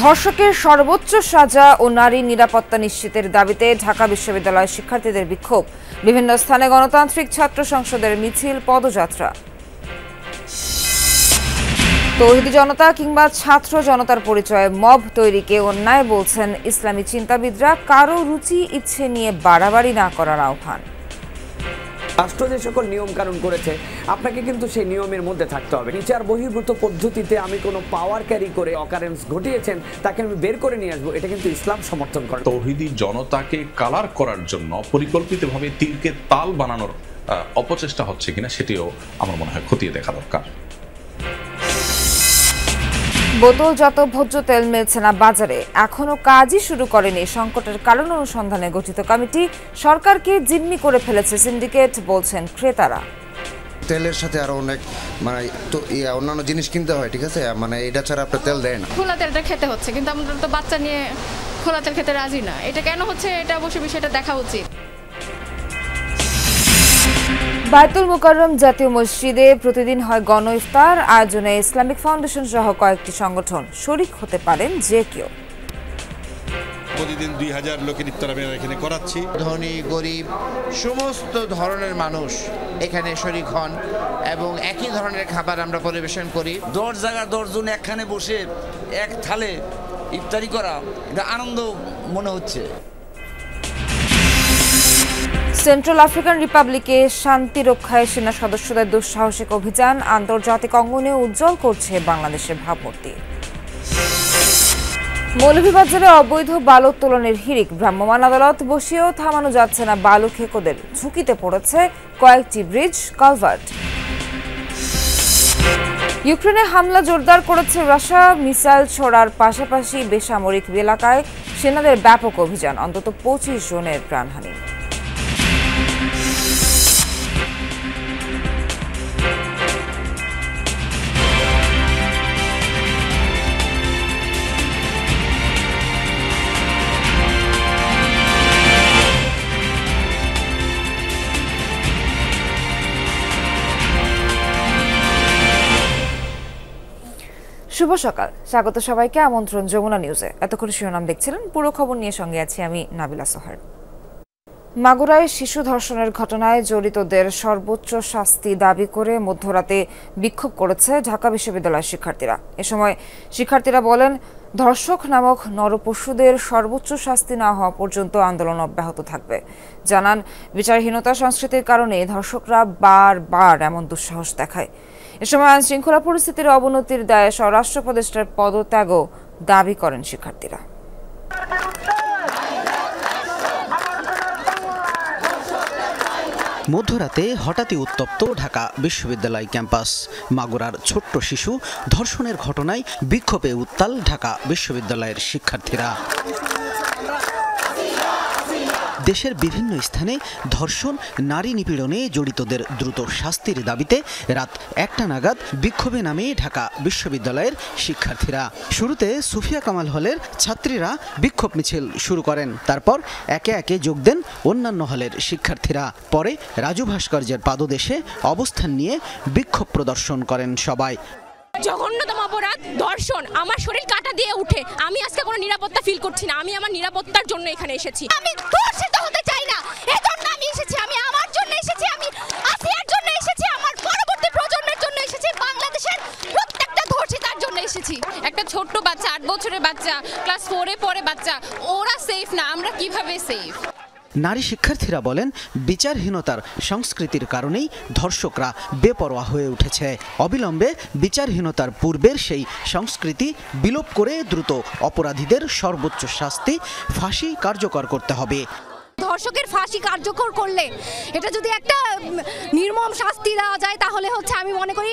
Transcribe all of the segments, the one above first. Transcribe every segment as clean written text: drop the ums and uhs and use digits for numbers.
ধর্ষকের সর্বোচ্চ সাজা ও নারী নিরাপত্তা নিশ্চিতের দাবিতে ঢাকা বিশ্ববিদ্যালয়ের শিক্ষার্থীদের বিক্ষোভ। বিভিন্ন স্থানে গণতান্ত্রিক ছাত্র সংসদের মিছিল, পদযাত্রা। তৌহিদি জনতা কিংবা ছাত্র জনতার পরিচয়ে মব তৈরিকে অন্যায় বলছেন ইসলামী চিন্তাবিদরা। কারো রুচি ইচ্ছে নিয়ে বাড়াবাড়ি না করার আহ্বান। রাষ্ট্র যে সকল নিয়ম কানুন করেছে আপনাকে কিন্তু সেই নিয়মের মধ্যে থাকতে হবে। বিচার বহির্ভূত পদ্ধতিতে আমি কোনো পাওয়ার ক্যারি করে অকারেন্স ঘটিয়েছেন তাকে আমি বের করে নিয়ে আসবো, এটা কিন্তু ইসলাম সমর্থন করে। তৌহিদি জনতাকে কালার করার জন্য পরিকল্পিতভাবে তীরকে তাল বানানোর অপচেষ্টা হচ্ছে কিনা সেটিও আমার মনে হয় খতিয়ে দেখা দরকার। বোতলজাত ভোজ্য তেল মিলছে না বাজারে, এখনো কাজই শুরু করেনি সংকটের কারণ অনুসন্ধানে গঠিত কমিটি। সরকারকে জিম্মি করে ফেলেছে সিন্ডিকেট, বলছেন ক্রেতারা। তেলের সাথে আরো অনেক অন্যান্য জিনিস কিনতে হয়, ঠিক আছে, এটা ছাড়া আপনার তেল দেয় না। খোলা তেলটা খেতে হচ্ছে, কিন্তু আমরা তো বাচ্চা নিয়ে খোলা তেল খেতে রাজি না। এটা কেন হচ্ছে, এটা অবশ্যই বিষয়টা দেখা উচিত। বায়তুল মুকাররম জাতীয় মসজিদে প্রতিদিন হয় গণ ইফতার আয়োজনে ইসলামিক ফাউন্ডেশন সহ কয়েকটি সংগঠন। শরীক হতে পারেন যে কেউ। প্রতিদিন 2000 লোকের ইফতার আমি এখানে করাচ্ছি। ধনী গরিব সমস্ত ধরনের মানুষ এখানে শরীক হন এবং একই ধরনের খাবার আমরা পরিবেশন করি। 10 জায়গার 10 জন একখানে বসে এক থালে ইফতারি করা, এটা আনন্দ মনে হচ্ছে। সেন্ট্রাল আফ্রিকান রিপাবলিকে শান্তি রক্ষায় সেনা সদস্যদের দুঃসাহসিক অভিযান আন্তর্জাতিক অঙ্গনে উজ্জ্বল করছে বাংলাদেশের ভাবমূর্তি। মৌলভীবাজারে অবৈধ বালু উত্তোলনের হিড়িক, ভ্রাম্যমাণ আদালত বসিয়েও থামানো যাচ্ছে না বালু খেকোদের। ঝুঁকিতে পড়েছে কয়েকটি ব্রিজ, কালভার্ট। ইউক্রেনে হামলা জোরদার করেছে রাশিয়া, মিসাইল ছোড়ার পাশাপাশি বেসামরিক এলাকায় সেনাদের ব্যাপক অভিযান, অন্তত 25 জনের প্রাণহানি। শুভ সকাল, স্বাগত সবাইকে। আমন্ত্রণ যমুনা নিউজে। এতক্ষণ শিরোনাম দেখছিলেন, পুরো খবর নিয়ে সঙ্গে আছি আমি নাবিলা সোহার। মাগুরায় শিশু ধর্ষণের ঘটনায় জড়িতদের সর্বোচ্চ শাস্তি দাবি করে মধ্যরাতে বিক্ষোভ করেছে ঢাকা বিশ্ববিদ্যালয়ের শিক্ষার্থীরা। এ সময় শিক্ষার্থীরা বলেন, ধর্ষক নামক নরপশুদের সর্বোচ্চ শাস্তি না হওয়া পর্যন্ত আন্দোলন অব্যাহত থাকবে। জানান, বিচারহীনতা সংস্কৃতির কারণে ধর্ষকরা বারবার এমন দুঃসাহস দেখায়। এ সময় আইন শৃঙ্খলা পরিস্থিতির অবনতির দায়ে স্বরাষ্ট্র উপদেষ্টার পদত্যাগও দাবি করেন শিক্ষার্থীরা। মধ্যরাতে হঠাৎই উত্তপ্ত ঢাকা বিশ্ববিদ্যালয় ক্যাম্পাস। মাগুরার ছোট্ট শিশু ধর্ষণের ঘটনায় বিক্ষোভে উত্তাল ঢাকা বিশ্ববিদ্যালয়ের শিক্ষার্থীরা। দেশের বিভিন্ন স্থানে ধর্ষণ, নারী নিপীড়নে জড়িতদের দ্রুত শাস্তির দাবিতে রাত 1টা নাগাদ বিক্ষোভে নামে ঢাকা বিশ্ববিদ্যালয়ের শিক্ষার্থীরা। শুরুতে সুফিয়া কামাল হলের ছাত্রীরা বিক্ষোভ মিছিল শুরু করেন, তারপর একে একে যোগ দেন অন্যান্য হলের শিক্ষার্থীরা। পরে রাজু ভাস্কর্যের পাদদেশে অবস্থান নিয়ে বিক্ষোভ প্রদর্শন করেন সবাই। জঘন্যতম অপরাধ ধর্ষণ, আমার শরীর কাটা দিয়ে উঠে। আমি আজকে কোনো নিরাপত্তা ফিল করছি না। আমি আমার নিরাপত্তার জন্য এখানে এসেছি। আমি ধর্ষিত হতে চাই না, এজন্য আমি এসেছি। আমি আমার জন্য এসেছি, আমি আসিয়ার জন্য এসেছি, আমার পরবর্তী প্রজন্মের জন্য এসেছি, বাংলাদেশের প্রত্যেকটা ধর্ষিতার জন্য এসেছি। একটা ছোট্ট বাচ্চা, 8 বছরের বাচ্চা, ক্লাস 4-এ পড়ে বাচ্চা, ওরা সেফ না, আমরা কিভাবে সেফ? নারী শিক্ষার্থীরা বলেন, বিচারহীনতার সংস্কৃতির কারণেই ধর্ষকরা বেপরোয়া হয়ে উঠেছে। অবিলম্বে বিচারহীনতার পূর্বের সেই সংস্কৃতি বিলোপ করে দ্রুত অপরাধীদের সর্বোচ্চ শাস্তি, ফাঁসি কার্যকর করতে হবে। ধর্ষকের ফাঁসি কার্যকর করলে, এটা যদি একটা নির্মম শাস্তি দেওয়া যায়, তাহলে হচ্ছে আমি মনে করি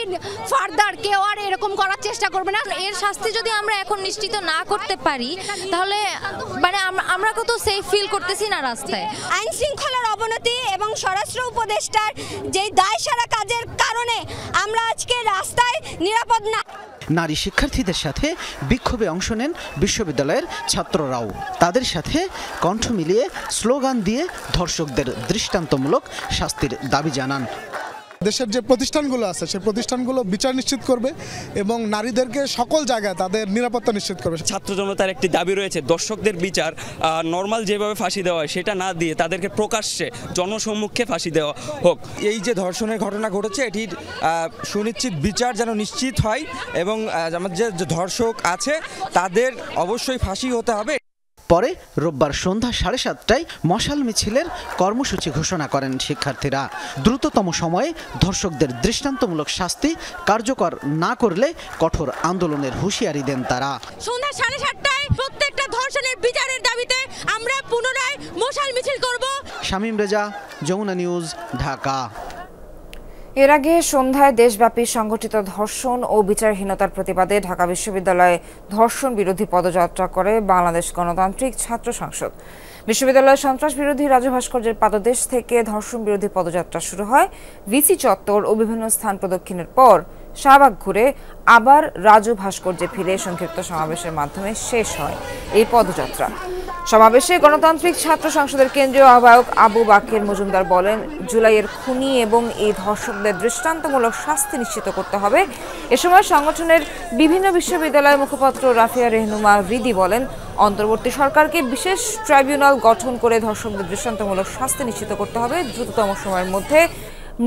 ফার্দার কেউ আর এরকম করার চেষ্টা করবে না। এর শাস্তি যদি আমরা এখন নিশ্চিত না করতে পারি, তাহলে আমরা কত সেফ ফিল করতেছি না রাস্তায়। আইন শৃঙ্খলার অবনতি এবং স্বরাষ্ট্র উপদেষ্টার যেই দায়সারা কাজের কারণে আমরা আজকে রাস্তায় নিরাপদ না। নারী শিক্ষার্থীদের সাথে বিক্ষোভে অংশ নেন বিশ্ববিদ্যালয়ের ছাত্ররাও। তাদের সাথে কণ্ঠ মিলিয়ে স্লোগান দিয়ে ধর্ষকদের দৃষ্টান্তমূলক শাস্তির দাবি জানান। দেশের যে প্রতিষ্ঠানগুলো আছে সেই প্রতিষ্ঠানগুলো বিচার নিশ্চিত করবে এবং নারীদেরকে সকল জায়গায় তাদের নিরাপত্তা নিশ্চিত করবে। ছাত্র জনতার একটি দাবি রয়েছে, দর্শকদের বিচার নর্মাল যেভাবে ফাঁসি দেওয়া হয় সেটা না দিয়ে তাদেরকে প্রকাশ্যে জনসম্মুখে ফাঁসি দেওয়া হোক। এই যে ধর্ষণের ঘটনা ঘটেছে এটির সুনিশ্চিত বিচার যেন নিশ্চিত হয় এবং আমাদের যে ধর্ষক আছে তাদের অবশ্যই ফাঁসি হতে হবে। পরে রোববার সন্ধ্যা 7:30টায় মশাল মিছিলের কর্মসূচি ঘোষণা করেন শিক্ষার্থীরা। দ্রুততম সময়ে ধর্ষকদের দৃষ্টান্তমূলক শাস্তি কার্যকর না করলে কঠোর আন্দোলনের হুঁশিয়ারি দেন তারা। সন্ধ্যা 7:30টায় প্রত্যেকটা ধর্ষণের বিচারের দাবিতে আমরা পুনরায় মশাল মিছিল করব। শামীম রেজা, যমুনা নিউজ, ঢাকা। এর আগে সন্ধ্যায় দেশব্যাপী সংগঠিত ধর্ষণ ও বিচারহীনতার প্রতিবাদে ঢাকা বিশ্ববিদ্যালয়ে ধর্ষণ বিরোধী পদযাত্রা করে বাংলাদেশ গণতান্ত্রিক ছাত্র সংসদ। বিশ্ববিদ্যালয়ের সন্ত্রাস বিরোধী রাজু ভাস্কর্যের পাদদেশ থেকে ধর্ষণ বিরোধী পদযাত্রা শুরু হয়। ভিসি চত্বর ও বিভিন্ন স্থান প্রদক্ষিণের পর শাহবাগ ঘুরে আবার রাজু ভাস্কর্যে ফিরে সংক্ষিপ্ত সমাবেশের মাধ্যমে শেষ হয় এই পদযাত্রা। সমাবেশে গণতান্ত্রিক ছাত্র সংসদের কেন্দ্রীয় আহ্বায়ক আবু বাকের মজুমদার বলেন, জুলাইয়ের খুনি এবং এই ধর্ষকদের দৃষ্টান্তমূলক শাস্তি নিশ্চিত করতে হবে। এ সময় সংগঠনের বিভিন্ন বিশ্ববিদ্যালয়ের মুখপাত্র রাফিয়া রেহনুমা রিদি বলেন, অন্তর্বর্তী সরকারকে বিশেষ ট্রাইব্যুনাল গঠন করে ধর্ষকদের দৃষ্টান্তমূলক শাস্তি নিশ্চিত করতে হবে। দ্রুততম সময়ের মধ্যে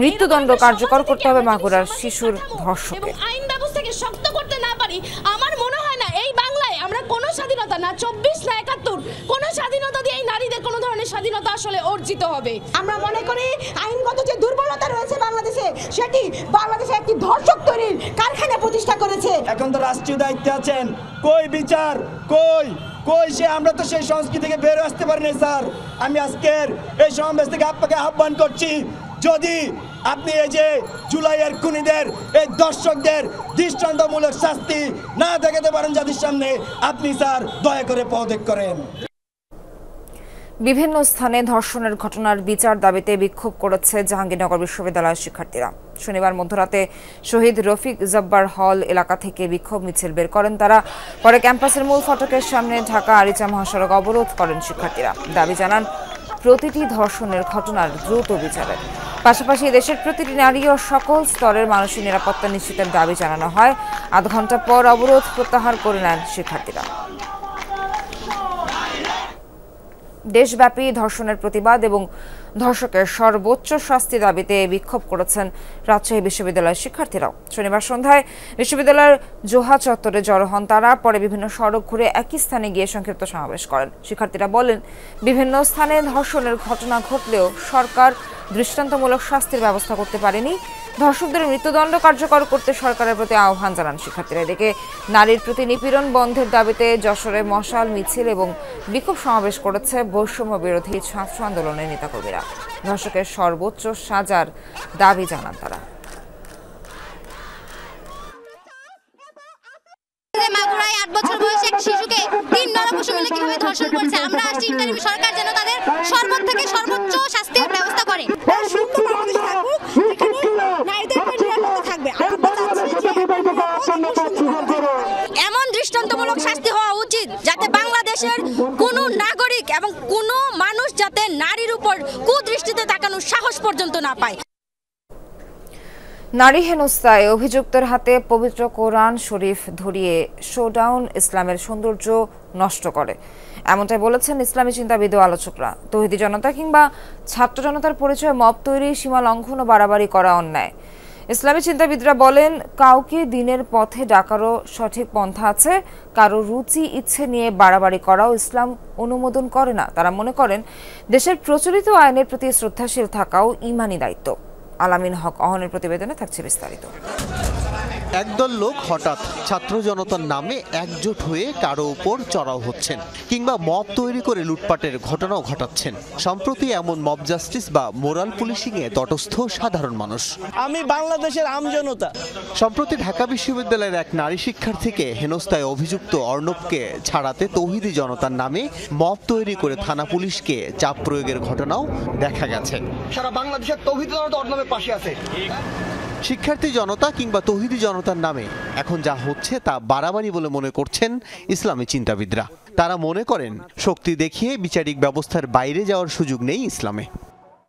মৃত্যুদণ্ড কার্যকর করতে হবে মাগুরার শিশুর ধর্ষককে। আইন ব্যবস্থাকে শক্ত করতে না পারি, আমার মনে হয় না এই বাংলায় আমরা কোনো স্বাধীনতা না 24 না 71 কোনো স্বাধীনতা দিয়ে এই নারীদের কোনো ধরনের স্বাধীনতা আসলে অর্জিত হবে। আমরা মনে করি আইনগত যে দুর্বলতা রয়েছে বাংলাদেশে সেটি বাংলাদেশে একটি ধর্ষক তৈরির কারখানা প্রতিষ্ঠা করেছে। এখন তো রাষ্ট্রীয় দায়িত্বে আছেন, কই বিচার, কই সে? আমরা তো সেই সংস্কৃতি থেকে বের আসতে পারিনি স্যার। আমি আজকের এই সমাবেশ থেকে আপনাকে আহ্বান করছি, যদি আপনি এই যে জুলাইয়ের খুনিদের এই দর্শকদের দৃষ্টান্তমূলক শাস্তি না দেখাতে পারেন জাতির সামনে, আপনি স্যার দয়া করে পদত্যাগ করেন। বিভিন্ন স্থানে ধর্ষণের ঘটনার বিচার দাবিতে বিক্ষোভ করেছে জাহাঙ্গীরনগর বিশ্ববিদ্যালয়ের শিক্ষার্থীরা। শনিবার মধ্যরাতে শহীদ রফিক জব্বার হল এলাকা থেকে বিক্ষোভ মিছিল বের করেন তারা। পরে ক্যাম্পাসের মূল ফটকের সামনে ঢাকা আরিচা মহাসড়ক অবরোধ করেন শিক্ষার্থীরা। দাবি জানান প্রতিটি ধর্ষণের ঘটনার দ্রুত বিচারের পাশাপাশি দেশের প্রতিটি নারী ও সকল স্তরের মানুষের নিরাপত্তা নিশ্চিতের দাবি জানানো হয়। আধ ঘন্টা পর অবরোধ প্রত্যাহার করে নেন শিক্ষার্থীরা। দেশব্যাপী ধর্ষণের প্রতিবাদ এবং ধর্ষকের সর্বোচ্চ শাস্তি দাবিতে বিক্ষোভ করেছেন রাজশাহী বিশ্ববিদ্যালয়ের শিক্ষার্থীরাও। শনিবার সন্ধ্যায় বিশ্ববিদ্যালয়ের জোহা চত্বরে জড়ো হন তারা। পরে বিভিন্ন সড়ক ঘুরে একই স্থানে গিয়ে সংক্ষিপ্ত সমাবেশ করেন। শিক্ষার্থীরা বলেন, বিভিন্ন স্থানে ধর্ষণের ঘটনা ঘটলেও সরকার দৃষ্টান্তমূলক শাস্তির ব্যবস্থা করতে পারেনি। ধর্ষকদের মৃত্যুদণ্ড কার্যকর করতে সরকারের প্রতি আহ্বান জানান শিক্ষার্থীরা। এদিকে নারীর প্রতি নিপীড়ন বন্ধের দাবিতে যশোরে মশাল মিছিল এবং বিক্ষোভ সমাবেশ করেছে বৈষম্য বিরোধী ছাত্র আন্দোলনের নেতাকর্মীরা। ধর্ষকের সর্বোচ্চ সাজার দাবি জানান তারা। মাগুরায় 8 বছর বয়সী এক শিশুকে 3 নরপশু মিলে কিভাবে ধর্ষণ করেছে, আমরা আসছি ইন্টারিম সরকার যেন তাদের সর্বোচ্চ শাস্তির ব্যবস্থা করে। এমন দৃষ্টান্তমূলক শাস্তি হওয়া উচিত যাতে বাংলাদেশের কোনো নাগরিক এবং কোনো মানুষ যাতে নারীর উপর কুদৃষ্টিতে তাকানোর সাহস পর্যন্ত না পায়। নারী হেনস্থায় অভিযুক্তের হাতে পবিত্র কোরআন শরীফ ধরিয়ে শোডাউন ইসলামের সৌন্দর্য নষ্ট করে, এমনটাই বলেছেন ইসলামী চিন্তাবিদ ও আলোচকরা। তৌহিদি জনতা কিংবা ছাত্র জনতার পরিচয়ে মব তৈরি, সীমা লঙ্ঘন ও বাড়াবাড়ি করা অন্যায়। ইসলামী চিন্তাবিদরা বলেন, কাউকে দিনের পথে ডাকারও সঠিক পন্থা আছে, কারো রুচি ইচ্ছে নিয়ে বাড়াবাড়ি করাও ইসলাম অনুমোদন করে না। তারা মনে করেন দেশের প্রচলিত আইনের প্রতি শ্রদ্ধাশীল থাকাও ঈমানি দায়িত্ব। আলামিন হক অহনের প্রতিবেদনে থাকছে বিস্তারিত। একদল লোক হঠাৎ ছাত্র জনতার নামে একজোট হয়ে কারো উপর চড়াও হচ্ছেন কিংবা মব তৈরি করে লুটপাটের ঘটনাও ঘটাচ্ছেন। সম্প্রতি এমন মব জাস্টিস বা মোরাল পুলিশিং এ তটস্থ সাধারণ মানুষ। আমি বাংলাদেশের আমজনতা। সম্প্রতি ঢাকা বিশ্ববিদ্যালয়ের এক নারী শিক্ষার্থীকে হেনস্থায় অভিযুক্ত অর্ণবকে ছাড়াতে তৌহিদি জনতার নামে মব তৈরি করে থানা পুলিশকে চাপ প্রয়োগের ঘটনাও দেখা গেছে। সারা বাংলাদেশের তৌহিদি জনতা অর্ণবের পাশে আছে। শিক্ষার্থী জনতা কিংবা তৌহিদি জনতার নামে এখন যা হচ্ছে তা বাড়াবাড়ি বলে মনে করছেন ইসলামী চিন্তাবিদরা। তারা মনে করেন শক্তি দেখিয়ে বিচারিক ব্যবস্থার বাইরে যাওয়ার সুযোগ নেই ইসলামে।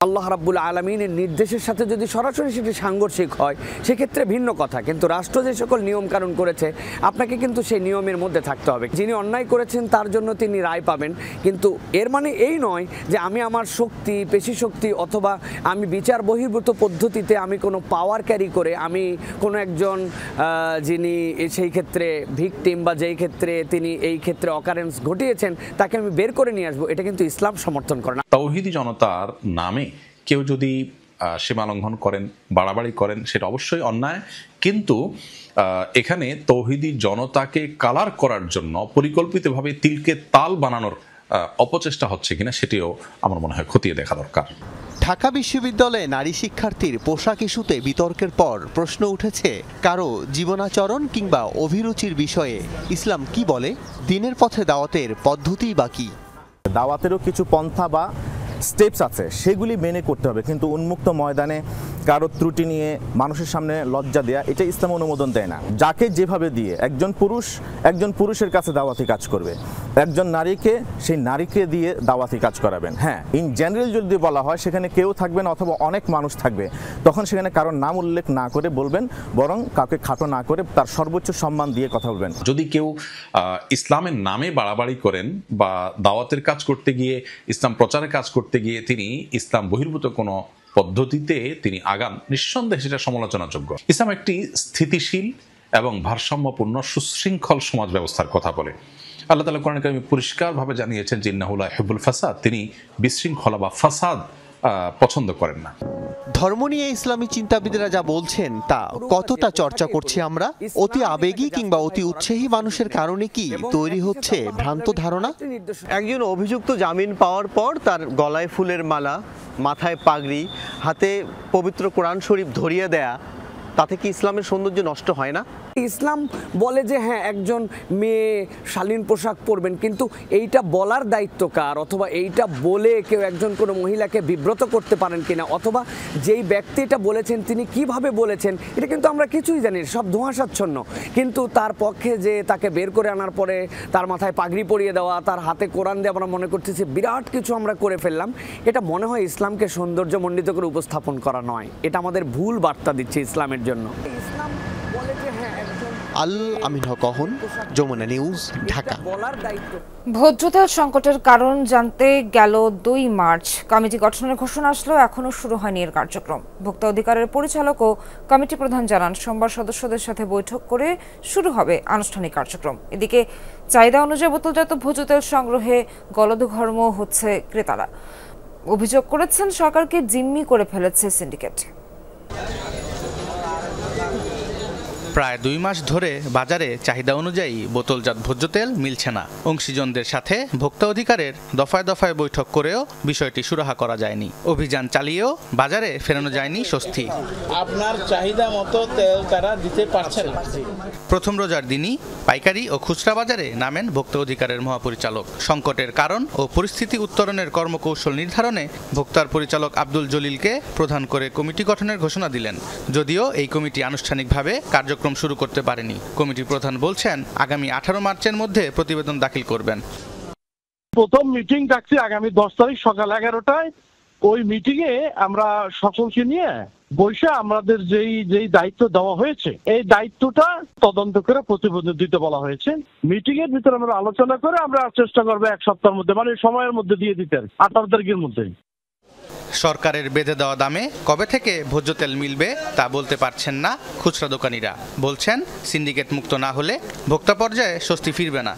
আল্লাহ রাব্বুল আলামিনের নির্দেশের সাথে যদি সরাসরি সেটি সাংঘর্ষিক হয় সেক্ষেত্রে ভিন্ন কথা, কিন্তু রাষ্ট্র যে সকল নিয়ম কানুন করেছে আপনাকে কিন্তু সেই নিয়মের মধ্যে থাকতে হবে। যিনি অন্যায় করেছেন তার জন্য তিনি রায় পাবেন, কিন্তু এর মানে এই নয় যে আমি আমার শক্তি, পেশি শক্তি অথবা আমি বিচার বহির্ভূত পদ্ধতিতে আমি কোনো পাওয়ার ক্যারি করে আমি কোনো একজন যিনি সেই ক্ষেত্রে ভিকটিম বা যেই ক্ষেত্রে তিনি এই ক্ষেত্রে অকারেন্স ঘটিয়েছেন তাকে আমি বের করে নিয়ে আসবো, এটা কিন্তু ইসলাম সমর্থন করে না। তাওহীদি জনতার নামে কেউ যদি সীমা লঙ্ঘন করেন, বাড়াবাড়ি করেন, সেটা অবশ্যই অন্যায়, কিন্তু এখানে তাওহীদি জনতাকে কালার করার জন্য পরিকল্পিতভাবে তিলকে তাল বানানোর অপচেষ্টা হচ্ছে কিনা সেটিও আমার মনে হয় খতিয়ে দেখা দরকার। ঢাকা বিশ্ববিদ্যালয়ে নারী শিক্ষার্থীর পোশাক ইস্যুতে বিতর্কের পর প্রশ্ন উঠেছে কারো জীবনাচরণ কিংবা অভিরুচির বিষয়ে ইসলাম কি বলে, দিনের পথে দাওয়াতের পদ্ধতি বা কি। দাওয়াতেরও কিছু পন্থা বা স্টেপস আছে, সেগুলি মেনে করতে হবে, কিন্তু উন্মুক্ত ময়দানে কারো ত্রুটি নিয়ে মানুষের সামনে লজ্জা দেয়া এটা ইসলাম অনুমোদন দেয় না। যাকে যেভাবে দিয়ে একজন পুরুষের কাছে দাওয়াতি কাজ করবে, একজন নারীকে সেই নারীকে দিয়ে দাওয়াতি কাজ করাবেন। হ্যাঁ, ইন জেনারেল যদি বলা হয় সেখানে কেউ থাকবে না অথবা অনেক মানুষ থাকবে, তখন সেখানে কারোর নাম উল্লেখ না করে বলবেন, বরং কাউকে খাটো না করে তার সর্বোচ্চ সম্মান দিয়ে কথা বলবেন। যদি কেউ ইসলামের নামে বাড়াবাড়ি করেন বা দাওয়াতের কাজ করতে গিয়ে, ইসলাম প্রচারের কাজ করতে গিয়ে তিনি ইসলাম বহির্ভূত কোনো পদ্ধতিতে তিনি আগান, নিঃসন্দেহে সেটা সমালোচনাযোগ্য। ইসলাম একটি স্থিতিশীল এবং ভারসাম্যপূর্ণ সুশৃঙ্খল সমাজ ব্যবস্থার কথা বলে। আল্লাহ তাআলা কোরআনে কারিমে পরিষ্কারভাবে জানিয়েছেন যে ইন্নাহু লা ইউহিব্বুল ফাসাদ, তিনি বিশৃঙ্খলা বা ফাসাদ পছন্দ করেন না। ধর্ম নিয়ে ইসলামী চিন্তাবিদরা যা বলছেন তা কতটা চর্চা করছি আমরা? অতি আবেগী কিংবা অতি উৎসাহী মানুষের কারণে কি তৈরি হচ্ছে ভ্রান্ত ধারণা? একজন অভিযুক্ত জামিন পাওয়ার পর তার গলায় ফুলের মালা, মাথায় পাগড়ি, হাতে পবিত্র কোরআন শরীফ ধরিয়ে দেয়া, তাতে কি ইসলামের সৌন্দর্য নষ্ট হয় না? ইসলাম বলে যে হ্যাঁ একজন মেয়ে শালীন পোশাক পরবেন, কিন্তু এইটা বলার দায়িত্ব কার, অথবা এইটা বলে কেউ একজন কোনো মহিলাকে বিব্রত করতে পারেন কিনা, অথবা যেই ব্যক্তি এটা বলেছেন তিনি কিভাবে বলেছেন, এটা কিন্তু আমরা কিছুই জানি, সব ধোঁয়াশাচ্ছন্ন। কিন্তু তার পক্ষে যে তাকে বের করে আনার পরে তার মাথায় পাগড়ি পরিয়ে দেওয়া, তার হাতে কোরআন দিয়ে আমরা মনে করতেছি বিরাট কিছু আমরা করে ফেললাম, এটা মনে হয় ইসলামকে সৌন্দর্যমণ্ডিত করে উপস্থাপন করা নয়, এটা আমাদের ভুল বার্তা দিচ্ছে ইসলামের জন্য। ইসলাম বলে যে হ্যাঁ আল আমিন হক অহন, যমুনা নিউজ, ঢাকা। ভোজ্যতেল সংকটের কারণ জানতে গেল 2 মার্চ কমিটি গঠনের ঘোষণা আসলো, এখনো শুরু হয়নি এর কার্যক্রম। ভোক্তা অধিকারের পরিচালক ও কমিটি প্রধান জানান সোমবার সদস্যদের সাথে বৈঠক করে শুরু হবে আনুষ্ঠানিক কার্যক্রম। এদিকে চাহিদা অনুযায়ী বোতলজাত ভোজ্যতেল সংগ্রহে গলদঘর্ম হচ্ছে ক্রেতারা। অভিযোগ করেছেন সরকারকে জিম্মি করে ফেলেছে সিন্ডিকেট। প্রায় 2 মাস ধরে বাজারে চাহিদা অনুযায়ী বোতলজাত ভোজ্য তেল মিলছে না। অংশীজনদের সাথে ভোক্তা অধিকারের দফায় দফায় বৈঠক করেও বিষয়টি সুরাহা করা যায়নি। অভিযান চালিয়েও বাজারে ফেরানো যায়নি স্বস্তি। আপনার চাহিদা মতো তেল তারা দিতে পারছে না। প্রথম রোজার দিনই পাইকারি ও খুচরা বাজারে নামেন ভোক্তা অধিকারের মহাপরিচালক। সংকটের কারণ ও পরিস্থিতি উত্তরণের কর্মকৌশল নির্ধারণে ভোক্তার পরিচালক আব্দুল জলিলকে প্রধান করে কমিটি গঠনের ঘোষণা দিলেন। যদিও এই কমিটি আনুষ্ঠানিকভাবে কার্যক্রম শুরু করতে পারেনি। কমিটির প্রধান বলছেন আগামী 18 মার্চের মধ্যে প্রতিবেদন দাখিল করবেন। প্রথম মিটিং ডাকছি আগামী 10 তারিখ সকাল 11টায়। ওই মিটিং এ আমরা সকলকে নিয়ে বৈশা আমাদের যেই দায়িত্ব দেওয়া হয়েছে এই দায়িত্বটা তদন্ত করে প্রতিবেদন দিতে বলা হয়েছে। মিটিং এর ভিতরে আমরা আলোচনা করে আমরা চেষ্টা করবো 1 সপ্তাহের মধ্যে, মানে সময়ের মধ্যে দিয়ে দিতে, 18 তারিখের মধ্যে। সরকারের বেঁধে দেওয়া দামে কবে থেকে ভোজ্য তেল মিলবে তা বলতে পারছেন না খুচরা দোকানিরা। বলছেন সিন্ডিকেট মুক্ত না হলে ভোক্তা পর্যায়ে স্বস্তি ফিরবে না।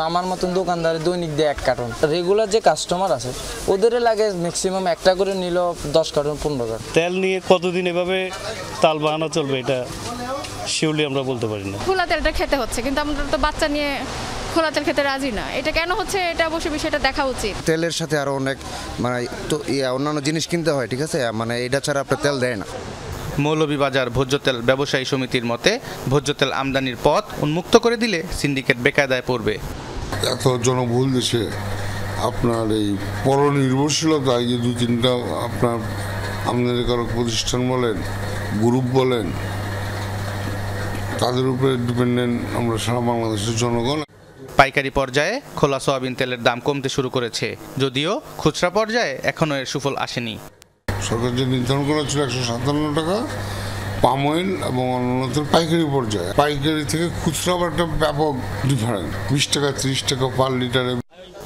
আমার মতন দোকানদার দৈনিক দিয়ে 1 কার্টন, রেগুলার যে কাস্টমার আছে ওদের লাগে ম্যাক্সিমাম একটা করে নিল 10 কার্টন 15 কার্টন। তেল নিয়ে কতদিন এভাবে তাল বাহানা চলবে এটা শিওরলি আমরা বলতে পারি না। খোলা তেলটা খেতে হচ্ছে, কিন্তু আমরা তো বাচ্চা নিয়ে খোলা তেল খেতে রাজি না। এটা কেন হচ্ছে এটা অবশ্যই বিষয়টা দেখা উচিত। তেলের সাথে আরো অনেক মানে তো অন্যান্য জিনিস কিনতে হয়, ঠিক আছে, মানে এটা ছাড়া আপনার তেল দেয় না। মৌলভীবাজার ভোজ্য তেল ব্যবসায়ী সমিতির মতে ভোজ্য তেল আমদানির পথ উন্মুক্ত করে দিলে সিন্ডিকেট বেকায়দায় পড়বে। এত জনবহুল দেশে আপনার এই পরনির্ভরশীলতা, এই যে 2-3টা আপনার আমদানিকারক প্রতিষ্ঠান বলেন, গ্রুপ বলেন, তাদের উপরে ডিপেন্ডেন্ট আমরা সারা বাংলাদেশের জনগণ। পাইকারি পর্যায়ে খোলা সয়াবিন তেলের দাম কমতে শুরু করেছে, যদিও খুচরা পর্যায়ে এখনো এর সুফল আসেনি। সরকার যে নির্ধারণ করা ছিল 157 টাকা পাম অয়েল এবং অন্যান্য পাইকারি পর্যায়ে, পাইকারি থেকে খুচরা আবার একটা ব্যাপক ডিফারেন্স, 20 টাকা 30 টাকা পার লিটারে।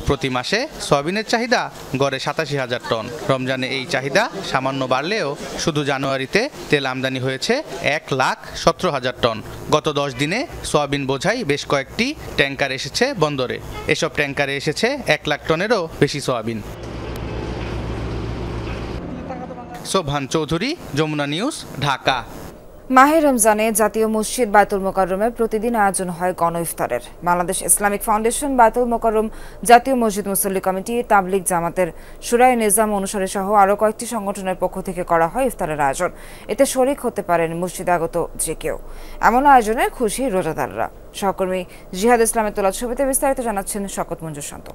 প্রতি মাসে সয়াবিনের চাহিদা গড়ে 87,000 টন। রমজানে এই চাহিদা সামান্য বাড়লেও শুধু জানুয়ারিতে তেল আমদানি হয়েছে 1,17,000 টন। গত 10 দিনে সয়াবিন বোঝাই বেশ কয়েকটি ট্যাঙ্কার এসেছে বন্দরে। এসব ট্যাঙ্কারে এসেছে 1 লাখ টনেরও বেশি সয়াবিন। সোবহান চৌধুরী, যমুনা নিউজ, ঢাকা। মাহে রমজানে জাতীয় মসজিদ বায়তুল মোকাররমে প্রতিদিন আয়োজন হয় গণ ইফতারের। বাংলাদেশ ইসলামিক ফাউন্ডেশন, বায়তুল মোকাররম, জাতীয় মসজিদ মুসল্লি কমিটি, তাবলিগ জামাতের শুরায়ে নিজাম অনুসারী সহ আরও কয়েকটি সংগঠনের পক্ষ থেকে করা হয় ইফতারের আয়োজন। এতে শরিক হতে পারেন মসজিদে আগত যে কেউ। এমন আয়োজনে খুশি রোজাদাররা। সহকর্মী জিহাদ ইসলামের তোলা ছবিতে বিস্তারিত জানাচ্ছেন শকত মঞ্জুর শান্ত।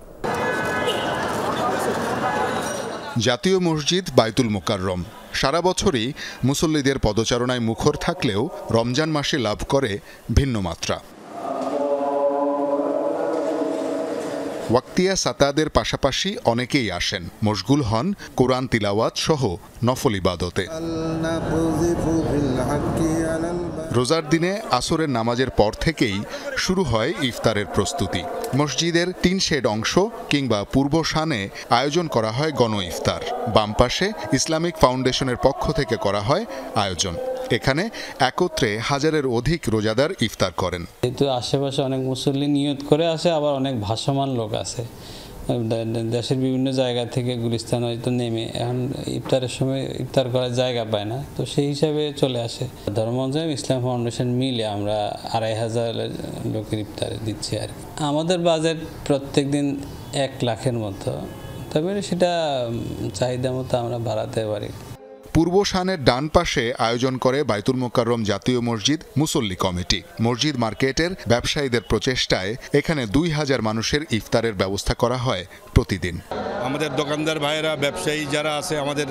জাতীয় মসজিদ বায়তুল মোকাররম সারা বছরই মুসল্লিদের পদচারণায় মুখর থাকলেও রমজান মাসে লাভ করে ভিন্ন মাত্রা। ওয়াক্তিয়া সাতাদের পাশাপাশি অনেকেই আসেন, মশগুল হন কোরআন তিলাওয়াত সহ নফল ইবাদতে। রোজার দিনে আসরের নামাজের পর থেকেই শুরু হয় ইফতারের প্রস্তুতি। মসজিদের 3 শেড অংশ কিংবা পূর্ব শানে আয়োজন করা হয় গণ ইফতার। বাম পাশে ইসলামিক ফাউন্ডেশনের পক্ষ থেকে করা হয় আয়োজন। এখানে একত্রে 1000-এর অধিক রোজাদার ইফতার করেন। যেহেতু আশেপাশে অনেক মুসল্লি নিয়ত করে আসে, আবার অনেক ভাসমান লোক আছে দেশের বিভিন্ন জায়গা থেকে, গুলিস্তান হয়তো নেমে এখন ইফতারের সময় ইফতার করার জায়গা পায় না, তো সেই হিসাবে চলে আসে। ধর্মজয় ইসলাম ফাউন্ডেশন মিলে আমরা 2500 লোকের ইফতার দিচ্ছি আর কি। আমাদের বাজেট প্রত্যেক দিন 1 লাখের মতো, তবে সেটা চাহিদা মতো আমরা বাড়াতে পারি। পূর্ব শানের ডান পাশে আয়োজন করে বায়তুল মোকাররম জাতীয় মসজিদ মুসল্লি কমিটি। মসজিদ মার্কেটের ব্যবসায়ীদের প্রচেষ্টায় এখানে 2000 মানুষের ইফতারের ব্যবস্থা করা হয় প্রতিদিন। আমাদের দোকানদার ভাইয়েরা, ব্যবসায়ী যারা আছে আমাদের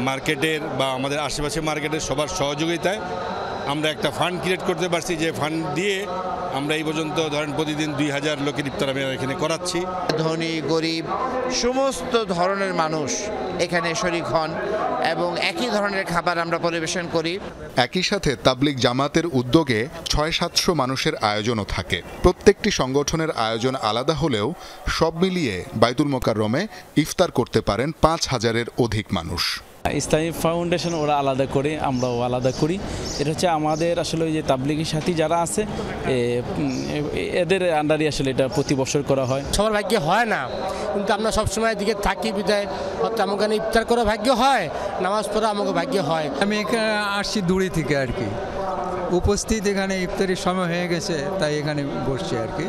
মার্কেটের বা আমাদের আশেপাশে মার্কেটের সবার সহযোগিতায় আমরা একটা ফান্ড ক্রিয়েট করতে পারছি, যে ফান্ড দিয়ে আমরা এই পর্যন্ত ধরেন প্রতিদিন 2000 লোকের ইফতার আমি এখানে করাচ্ছি। ধনী গরিব সমস্ত ধরনের মানুষ এখানে শরীক হন এবং একই ধরনের খাবার আমরা পরিবেশন করি। একই সাথে তাবলিগ জামাতের উদ্যোগে 600-700 মানুষের আয়োজনও থাকে। প্রত্যেকটি সংগঠনের আয়োজন আলাদা হলেও সব মিলিয়ে বায়তুল মোকাররমে ইফতার করতে পারেন 5000-এর অধিক মানুষ। ইসলামিক ফাউন্ডেশন ওরা আলাদা করে, আমরাও আলাদা করি। এটা হচ্ছে আমাদের আসলে ওই যে তাবলিগের সাথী যারা আছে এদের আন্ডারে আসলে এটা প্রতি বছর করা হয়। সবার ভাগ্য হয় না, কিন্তু আমরা সবসময় দিকে থাকি বিদায় আমাকে ইফতার করা ভাগ্য হয়, নামাজ পড়া আমাকে ভাগ্য হয়। আমি এখানে আসছি দূরে থেকে আর কি, উপস্থিত এখানে ইফতারের সময় হয়ে গেছে তাই এখানে বসছি আর কি।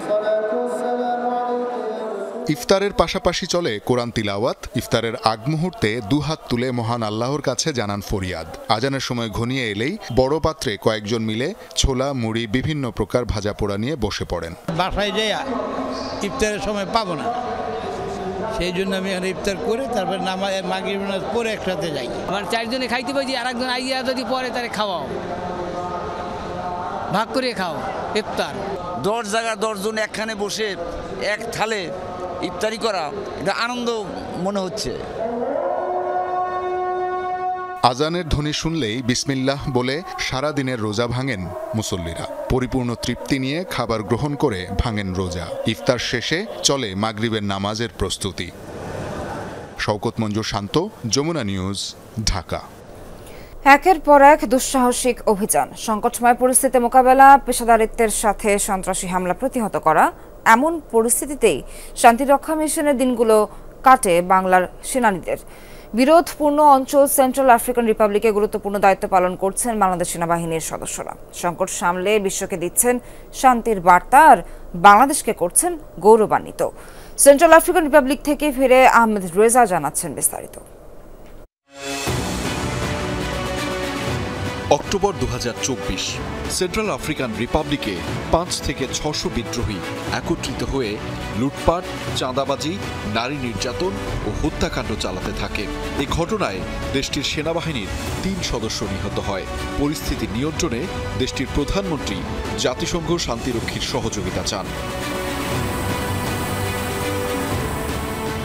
ইফতারের পাশাপাশি চলে কোরআন তিলাওয়াত। ইফতারের আগ মুহূর্তে 2 হাত তুলে মহান আল্লাহর কাছে জানান ফরিয়াদ। আজানের সময় ঘনিয়ে এলেই বড় পাত্রে কয়েকজন মিলে ছোলা, মুড়ি, বিভিন্ন প্রকার ভাজা পোড়া নিয়ে বসে পড়েন। বাসায় যাই ইফতারের সময় পাবো না, সেই জন্য আমি এখানে ইফতার করে তারপর মাগরিব নামাজ পরে একসাথে যাই। আমার 4 জনে খাইতে পারি, আরেকজন আইয়া যদি পরে তারে খাওয়াও, ভাগ করে খাও ইফতার। 10 জায়গায় 10 জন একখানে বসে এক থালে ইফতারি করা, এটা আনন্দ মনে হচ্ছে। আজানের ধ্বনি শুনলেই বিসমিল্লাহ বলে সারা দিনের রোজা ভাঙেন মুসল্লিরা। পরিপূর্ণ তৃপ্তি নিয়ে খাবার গ্রহণ করে ভাঙেন রোজা। ইফতার শেষে চলে মাগরিবের নামাজের প্রস্তুতি। শওকত মঞ্জুর শান্ত, যমুনা নিউজ, ঢাকা। একের পর এক দুঃসাহসিক অভিযান, সংকটময় পরিস্থিতি মোকাবেলা, পেশাদারিত্বের সাথে সন্ত্রাসী হামলা প্রতিহত করা, এমন পরিস্থিতিতেই শান্তিরক্ষা মিশনের দিনগুলো কাটে বাংলার সেনানীদের। বিরোধপূর্ণ অঞ্চল সেন্ট্রাল আফ্রিকান রিপাবলিকে গুরুত্বপূর্ণ দায়িত্ব পালন করছেন বাংলাদেশ সেনাবাহিনীর সদস্যরা। সংকট সামলে বিশ্বকে দিচ্ছেন শান্তির বার্তা আর বাংলাদেশকে করছেন গৌরবান্বিত। সেন্ট্রাল আফ্রিকান রিপাবলিক থেকে ফিরে আহমেদ রেজা জানাচ্ছেন বিস্তারিত। অক্টোবর 2024 সেন্ট্রাল আফ্রিকান রিপাবলিকে 5 থেকে 600 বিদ্রোহী একত্রিত হয়ে লুটপাট, চাঁদাবাজি, নারী নির্যাতন ও হত্যাকাণ্ড চালাতে থাকে। এই ঘটনায় দেশটির সেনাবাহিনীর 3 সদস্য নিহত হয়। পরিস্থিতি নিয়ন্ত্রণে দেশটির প্রধানমন্ত্রী জাতিসংঘ শান্তিরক্ষীর সহযোগিতা চান।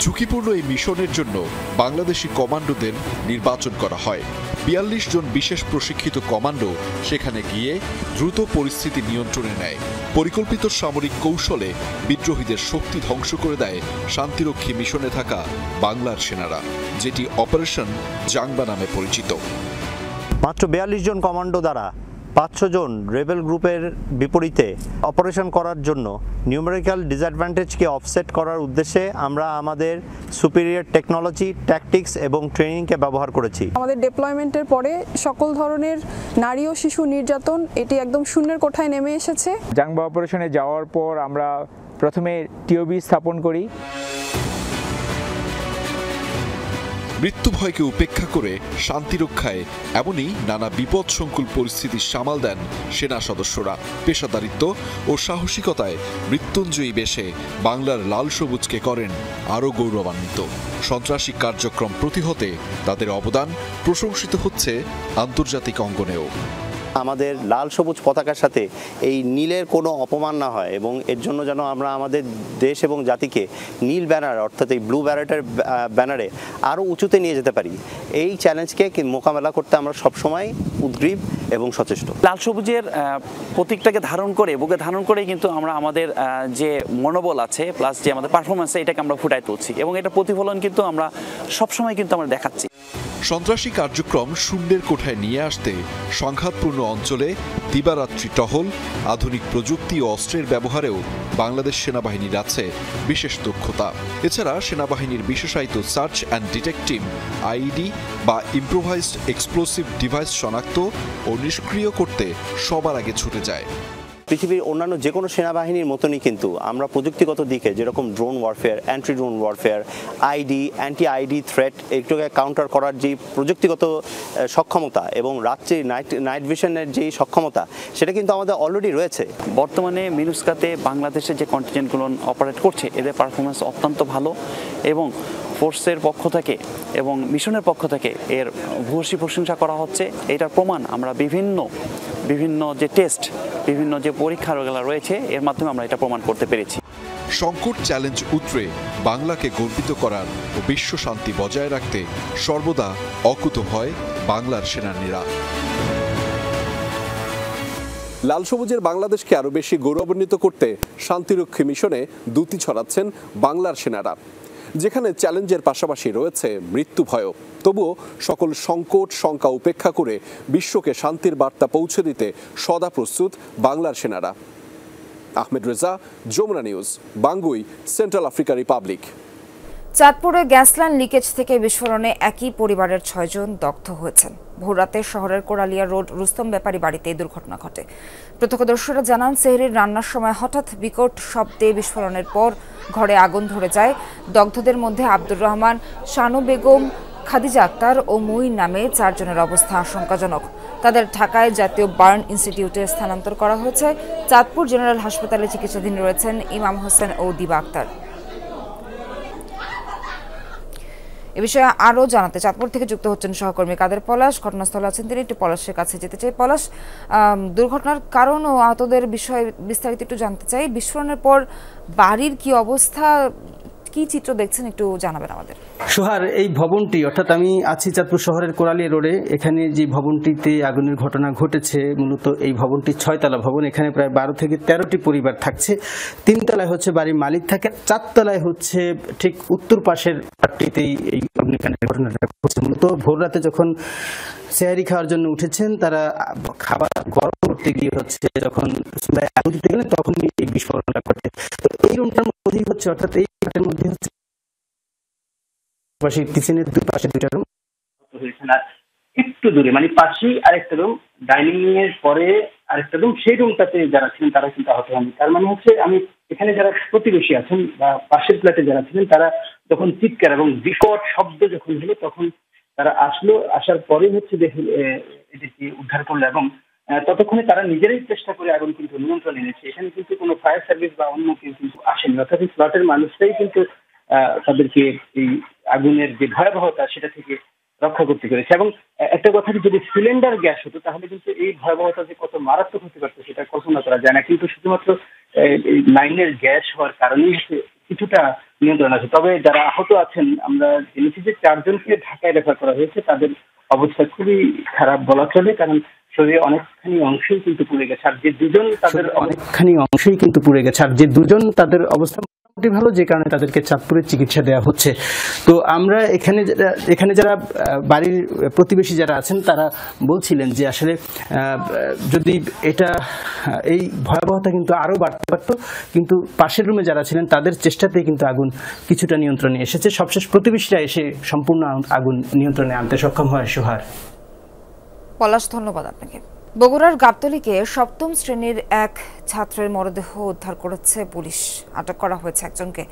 ঝুঁকিপূর্ণ এই মিশনের জন্য বাংলাদেশি কমান্ডোদের নির্বাচন করা হয়। ৪২ জন বিশেষ প্রশিক্ষিত কমান্ডো সেখানে গিয়ে দ্রুত পরিস্থিতি নিয়ন্ত্রণে নেয়। পরিকল্পিত সামরিক কৌশলে বিদ্রোহীদের শক্তি ধ্বংস করে দেয় শান্তিরক্ষী মিশনে থাকা বাংলার সেনারা, যেটি অপারেশন জাংবা নামে পরিচিত। মাত্র ৪২ জন কমান্ডো দ্বারা ৫০০ জন রেবেল গ্রুপের বিপরীতে অপারেশন করার জন্য নিউমেরিক্যাল ডিসঅ্যাডভান্টেজকে অফসেট করার উদ্দেশ্যে আমরা আমাদের সুপিরিয়র টেকনোলজি, ট্যাকটিক্স এবং ট্রেনিংকে ব্যবহার করেছি। আমাদের ডিপ্লয়মেন্টের পরে সকল ধরনের নারী ও শিশু নির্যাতন এটি একদম শূন্যের কোঠায় নেমে এসেছে। জাংবা অপারেশনে যাওয়ার পর আমরা প্রথমে টিওবি স্থাপন করি। মৃত্যু ভয়কে উপেক্ষা করে শান্তিরক্ষায় এমনই নানা বিপদসংকুল পরিস্থিতি সামাল দেন সেনা সদস্যরা। পেশাদারিত্ব ও সাহসিকতায় মৃত্যুঞ্জয়ী বেশে বাংলার লাল সবুজকে করেন আরও গৌরবান্বিত। সন্ত্রাসী কার্যক্রম প্রতিহতে তাদের অবদান প্রশংসিত হচ্ছে আন্তর্জাতিক অঙ্গনেও। আমাদের লাল সবুজ পতাকার সাথে এই নীলের কোনো অপমান না হয় এবং এর জন্য যেন আমরা আমাদের দেশ এবং জাতিকে নীল ব্যানার অর্থাৎ এই ব্লু ব্যারেটের ব্যানারে আরও উঁচুতে নিয়ে যেতে পারি, এই চ্যালেঞ্জকে মোকাবেলা করতে আমরা সবসময় উদ্গ্রীব এবং সচেষ্ট। লাল সবুজের প্রতীকটাকে ধারণ করে, বুকে ধারণ করেই কিন্তু আমরা আমাদের যে মনোবল আছে প্লাস যে আমাদের পারফরমেন্স এটাকে আমরা ফুটাই তুলছি এবং এটা প্রতিফলন কিন্তু আমরা সবসময় কিন্তু আমরা দেখাচ্ছি। সন্ত্রাসী কার্যক্রম শূন্যের কোঠায় নিয়ে আসতে সংঘাতপূর্ণ অঞ্চলে দিবারাত্রি টহল, আধুনিক প্রযুক্তি ও অস্ত্রের ব্যবহারেও বাংলাদেশ সেনাবাহিনীর আছে বিশেষ দক্ষতা। এছাড়া সেনাবাহিনীর বিশেষায়িত search and detect team IED বা ইম্প্রোভাইজড এক্সপ্লোসিভ ডিভাইস শনাক্ত ও নিষ্ক্রিয় করতে সবার আগে ছুটে যায়। পৃথিবীর অন্যান্য যে কোনো সেনাবাহিনীর মতনই কিন্তু আমরা প্রযুক্তিগত দিকে যেরকম drone warfare, anti drone warfare, ID, anti ID threat এগুলোকে কাউন্টার করার যে প্রযুক্তিগত সক্ষমতা এবং রাত্রি নাইট ভিশনের যে সক্ষমতা সেটা কিন্তু আমাদের অলরেডি রয়েছে। বর্তমানে মিনুস্কাতে বাংলাদেশের যে কন্টিনজেন্টগুলো অপারেট করছে এদের পারফরমেন্স অত্যন্ত ভালো এবং ফোর্সের পক্ষ থেকে এবং মিশনের পক্ষ থেকে এর ভূয়সী প্রশংসা করা হচ্ছে। এটার প্রমাণ আমরা বিভিন্ন যে টেস্ট, বিভিন্ন যে পরীক্ষাগুলো রয়েছে এর মাধ্যমে আমরা এটা প্রমাণ করতে পেরেছি। সংকট চ্যালেঞ্জ উতরে বাংলাকে গর্বিত করার ও বিশ্ব শান্তি বজায় রাখতে সর্বদা অকুত হয় বাংলার সেনানীরা। লাল সবুজের বাংলাদেশকে আরও বেশি গৌরবান্বিত করতে শান্তিরক্ষী মিশনে দ্যুতি ছড়াচ্ছেন বাংলার সেনারা, যেখানে চ্যালেঞ্জের পাশাপাশি রয়েছে মৃত্যু ভয়ও। তবুও সকল সংকট শঙ্কা উপেক্ষা করে বিশ্বকে শান্তির বার্তা পৌঁছে দিতে সদা প্রস্তুত বাংলার সেনারা। Ahmed Reza, Jamuna news, Bangui, Central Africa Republic. চাঁদপুরে গ্যাস লাইন লিকেজ থেকে বিস্ফোরণে একই পরিবারের ৬ জন দগ্ধ হয়েছেন। ভোররাতে শহরের কোরালিয়া রোড রুস্তম ব্যাপারী বাড়িতে এই দুর্ঘটনা ঘটে। প্রত্যক্ষদর্শীরা জানান, সেহরির রান্নার সময় হঠাৎ বিকট শব্দে বিস্ফোরণের পর ঘরে আগুন ধরে যায়। দগ্ধদের মধ্যে আব্দুর রহমান, শানু বেগম, খাদিজা আক্তার ও মুইন নামে ৪ জনের অবস্থা আশঙ্কাজনক। তাদের ঢাকায় জাতীয় বার্ন ইনস্টিটিউটে স্থানান্তর করা হয়েছে। চাঁদপুর জেনারেল হাসপাতালে চিকিৎসাধীন রয়েছেন ইমাম হোসেন ও দিবা আক্তার। এ বিষয়ে আরও জানাতে চাঁদপুর থেকে যুক্ত হচ্ছেন সহকর্মী কাদের পলাশ। ঘটনাস্থলে আছেন তিনি, একটু পলাশের কাছে যেতে চাই। পলাশ, দুর্ঘটনার কারণ ও আহতদের বিষয়ে বিস্তারিত একটু জানতে চাই। বিস্ফোরণের পর বাড়ির কি অবস্থা, কি চিত্র দেখছেন একটু জানাবেন আমাদের। সোহার, এই ভবনটি অর্থাৎ আমি আছি চাঁদপুর শহরের কোরালিয়া রোডে। এখানে যে ভবনটিতে আগুনের ঘটনা ঘটেছে, মূলত এই ভবনটি ৬ তলা ভবন। এখানে প্রায় ১২ থেকে ১৩টি পরিবার থাকছে। ৩ তলায় হচ্ছে বাড়ির মালিক থাকে, ৪ তলায় হচ্ছে ঠিক উত্তর পাশের পাটটিতেই এই অগ্নিকাণ্ডের ঘটনাটা ঘটছে। মূলত ভোর রাতে যখন সেহারি খাওয়ার জন্য উঠেছেন, তারা খাবার গরম করতে গিয়ে হচ্ছে যখন আগুন দিতে গেলেন তখনই এই বিস্ফোরণটা ঘটে। তো এই রুমটার মধ্যেই হচ্ছে, অর্থাৎ এই ঘাটের মধ্যে হচ্ছে কিচেনের দুই পাশে 2টা রুম হয়েছে। আর একটু দূরে মানে পাশেই আরেকটা রুম, ডাইনিং এর পরে আরেকটা রুম, সেই রুমটাতে যারা ছিলেন তারা কিন্তু আহত হয়নি। তার মানে হচ্ছে আমি এখানে যারা প্রতিবেশী আছেন বা পাশের ফ্ল্যাটে যারা ছিলেন তারা যখন চিৎকার এবং বিকট শব্দ যখন হলো তখন তারা আসলো, আসার পরে হচ্ছে এটিকে উদ্ধার করলো এবং ততক্ষণে তারা নিজেরাই চেষ্টা করে আগুন কিন্তু নিয়ন্ত্রণ এনেছে। এখানে কিন্তু কোনো ফায়ার সার্ভিস বা অন্য কেউ কিন্তু আসেনি, অর্থাৎ এই ফ্ল্যাটের মানুষরাই কিন্তু তাদেরকে এই আগুনের যে ভয়াবহতা সেটা থেকে রক্ষা করতে পেরেছে। এবং একটা কথা, যদি সিলিন্ডার গ্যাস হতো তাহলে কিন্তু এই ভয়াবহতা যে কত মারাত্মক হতে পারতো সেটা কল্পনা করা যায় না। কিন্তু শুধুমাত্র লাইনের গ্যাস হওয়ার কারণেই কিছুটা নিয়ন্ত্রণ আছে। তবে যারা আহত আছেন আমরা জেনেছি যে 4 জনকে ঢাকায় রেফার করা হয়েছে। তাদের অবস্থা খুবই খারাপ বলা চলে, কারণ শরীরে অনেকখানি অংশই কিন্তু পুড়ে গেছে। আর যে দুজন তাদের অবস্থা মোটামুটি ভালো, যে কারণে তাদেরকে চাঁদপুরে চিকিৎসা দেওয়া হচ্ছে। তো আমরা এখানে যারা বাড়ির প্রতিবেশী যারা আছেন তারা বলছিলেন যে আসলে যদি এই ভয়াবহতা কিন্তু আরও বাড়তে পারত, কিন্তু পাশের রুমে যারা ছিলেন তাদের চেষ্টাতেই কিন্তু আগুন কিছুটা নিয়ন্ত্রণে এসেছে। সবশেষ প্রতিবেশীরা এসে সম্পূর্ণ আগুন নিয়ন্ত্রণে আনতে সক্ষম হয়। সোহার, পলাশ, ধন্যবাদ আপনাকে। বগুড়ার গাবতলীকে 7ম শ্রেণীর এক ছাত্রের মরদেহ উদ্ধার করেছে পুলিশ। আটক করা হয়েছে একজনকে।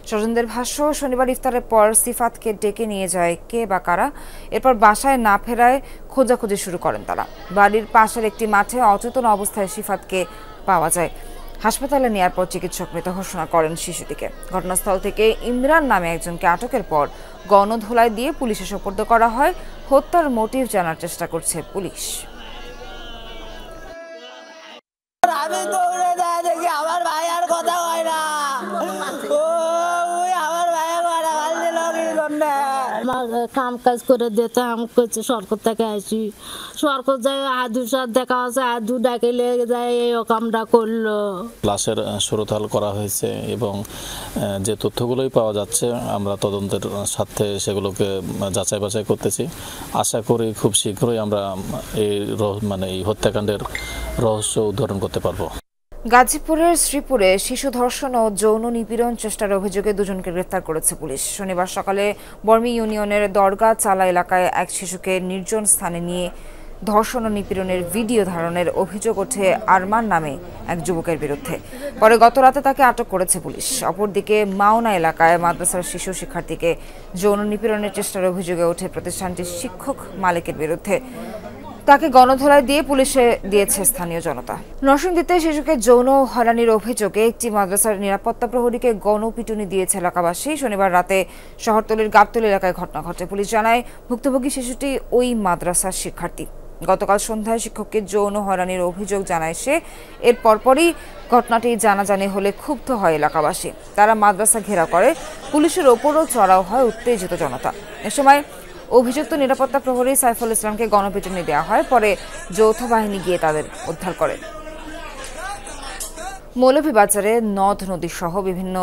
স্বজনদের ভাষ্য, শনিবার ইফতারের পর সিফাতকে ডেকে নিয়ে যায় কে বা কারা। এরপর বাসায় না ফেরায় খোঁজাখুঁজি শুরু করেন তারা। বাড়ির পাশের একটি মাঠে অচেতন অবস্থায় সিফাতকে পাওয়া যায়। হাসপাতালে নেওয়ার পর চিকিৎসক মৃত ঘোষণা করেন শিশুটিকে। ঘটনাস্থল থেকে ইমরান নামে একজনকে আটকের পর গণধোলাই দিয়ে পুলিশে সোপর্দ করা হয়। হত্যার মোটিভ জানার চেষ্টা করছে পুলিশ। আমি দৌড়ে যায় দেখি আমার ভাই আর কথা হয় না। আমার ভাই কাম কাজ করে দিতে আমি করছি সরকার থেকে আসি। সরকার যায় আদুর সাথে দেখা আছে, আদু ডাকে লেগে যায় এই কামটা করলো। লাশের সুরতাল করা হয়েছে এবং যে তথ্যগুলোই পাওয়া যাচ্ছে আমরা তদন্তের সাথে সেগুলোকে যাচাই বাছাই করতেছি। আশা করি খুব শীঘ্রই আমরা এই হত্যাকাণ্ডের রহস্য উদ্ঘাটন করতে পারবো। গাজীপুরের শ্রীপুরে শিশু ধর্ষণ ও যৌন নিপীড়ন চেষ্টার অভিযোগে দুজনকে গ্রেফতার করেছে পুলিশ। শনিবার সকালে বর্মি ইউনিয়নের দরগা চালা এলাকায় এক শিশুকে নির্জন স্থানে নিয়ে ধর্ষণ ও নিপীড়নের ভিডিও ধারণের অভিযোগ ওঠে আরমান নামে এক যুবকের বিরুদ্ধে। পরে গত রাতে তাকে আটক করেছে পুলিশ। অপরদিকে মাওনা এলাকায় মাদ্রাসার শিশু শিক্ষার্থীকে যৌন নিপীড়নের চেষ্টার অভিযোগে ওঠে প্রতিষ্ঠানটির শিক্ষক মালিকের বিরুদ্ধে। তাকে গণধোলাই দিয়ে পুলিশে দিয়েছে স্থানীয় জনতা। নরসিংদীতে শিশুকে যৌন হয়রানির অভিযোগে একটি মাদ্রাসার নিরাপত্তা প্রহরীকে গণপিটুনি দিয়েছে এলাকাবাসী। শনিবার রাতে শহরতলির গাবতলী এলাকায় ঘটনা ঘটে। পুলিশ জানায় ভুক্তভোগী শিশুটি ওই মাদ্রাসার শিক্ষার্থী। গতকাল সন্ধ্যায় শিক্ষককে যৌন হয়রানির অভিযোগ জানায় সে। এর পরপরই ঘটনাটি জানাজানি হলে ক্ষুব্ধ হয় এলাকাবাসী। তারা মাদ্রাসা ঘেরাও করে। পুলিশের ওপরও চড়াও হয় উত্তেজিত জনতা। এ সময় অভিযুক্ত নিরাপত্তা প্রহরী সাইফুল ইসলামকে গণপিটুনি দেওয়া হয়। পরে যৌথ বাহিনী গিয়ে তাদের উদ্ধার করে। মৌলভীবাজারে নদ নদী সহ বিভিন্ন